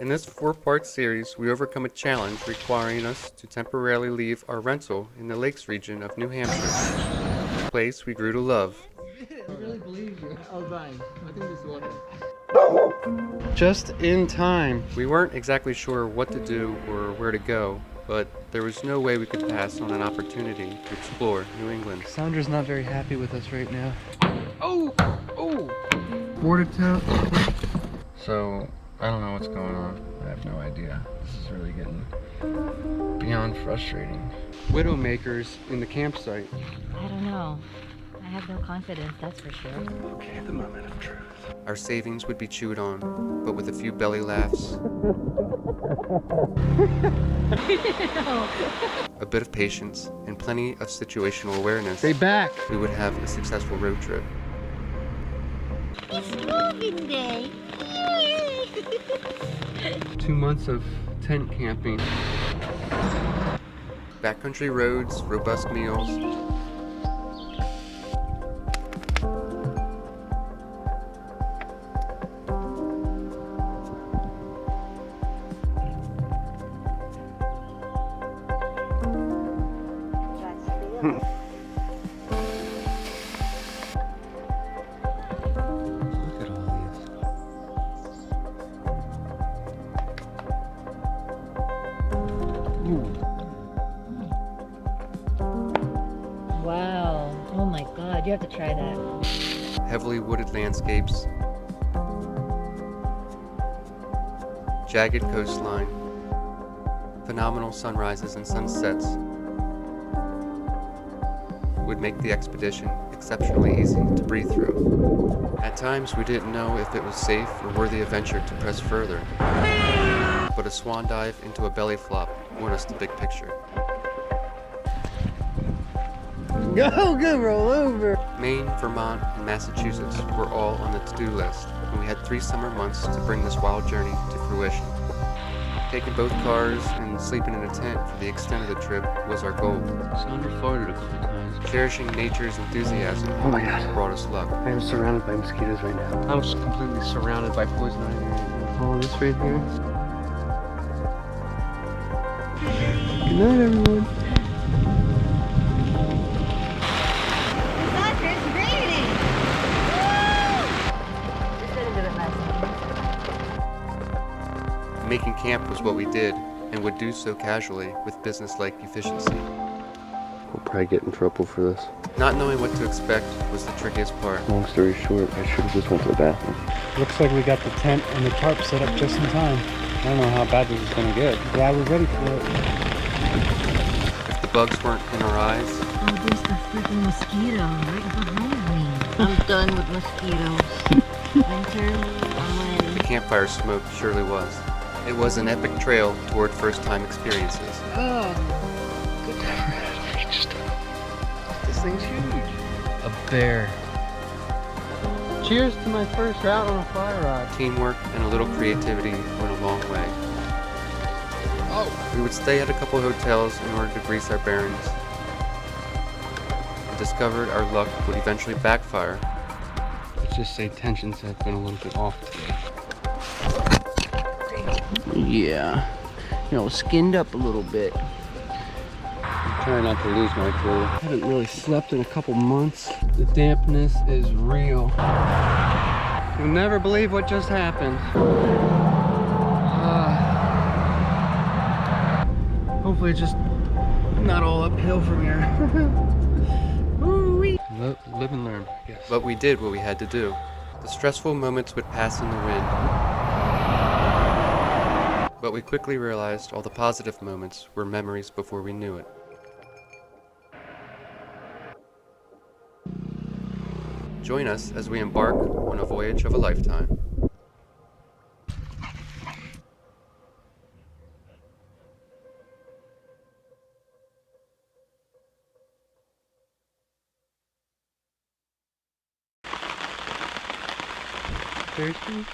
In this 4-part series, we overcome a challenge requiring us to temporarily leave our rental in the Lakes region of New Hampshire, a place we grew to love. I really believe you. Oh, fine. I think this is one. Just in time. We weren't exactly sure what to do or where to go, but there was no way we could pass on an opportunity to explore New England. Cassandra's not very happy with us right now. Oh! Border town. So, I don't know what's going on. I have no idea. This is really getting beyond frustrating. Widowmakers in the campsite. I don't know. I have no confidence, that's for sure. Okay, the moment of truth. Our savings would be chewed on, but with a few belly laughs, a bit of patience, and plenty of situational awareness, Stay back. we would have a successful road trip. It's moving day! Yay! 2 months of tent camping. Backcountry roads, robust meals. Look at all these. Wow. Oh my god, you have to try that. Heavily wooded landscapes, jagged coastline, phenomenal sunrises and sunsets would make the expedition exceptionally easy to breathe through. At times we didn't know if it was safe or worthy of venture to press further, but a swan dive into a belly flop won us the big picture. Go, roll over. Maine, Vermont, and Massachusetts were all on the to-do list, and we had 3 summer months to bring this wild journey to fruition. Taking both cars and sleeping in a tent for the extent of the trip was our goal. Cassandra farted a couple times. Cherishing nature's enthusiasm Oh my god. brought us luck. I am surrounded by mosquitoes right now. I'm just completely surrounded by poison ivy right now. Oh, this right here. Good night, everyone. Cassandra's raining! Woo! Just didn't do it last time. Making camp was what we did, and would do so casually with business-like efficiency. We'll probably get in trouble for this. Not knowing what to expect was the trickiest part. Long story short, I should have just went to the bathroom. Looks like we got the tent and the tarp set up just in time. I don't know how bad this is gonna get. Glad we're ready for it. If the bugs weren't in our eyes, Oh, there's the freaking mosquito right behind me. I'm done with mosquitoes. Winter, I'm ready. the campfire smoke surely was. It was an epic trail toward first-time experiences. Oh, good. This thing's huge. A bear. Cheers to my first route on a fly rod. Teamwork and a little creativity went a long way. Oh. We would stay at a couple hotels in order to grease our bearings, and discovered our luck would eventually backfire. Let's just say tensions have been a little bit off today. Yeah. You know, skinned up a little bit. I'm trying not to lose my cool. I haven't really slept in a couple months. The dampness is real. You'll never believe what just happened. Hopefully it's just not all uphill from here. Woo-wee. Live and learn, I guess. But we did what we had to do. The stressful moments would pass in the wind, but we quickly realized all the positive moments were memories before we knew it. Join us as we embark on a voyage of a lifetime. Thirsty?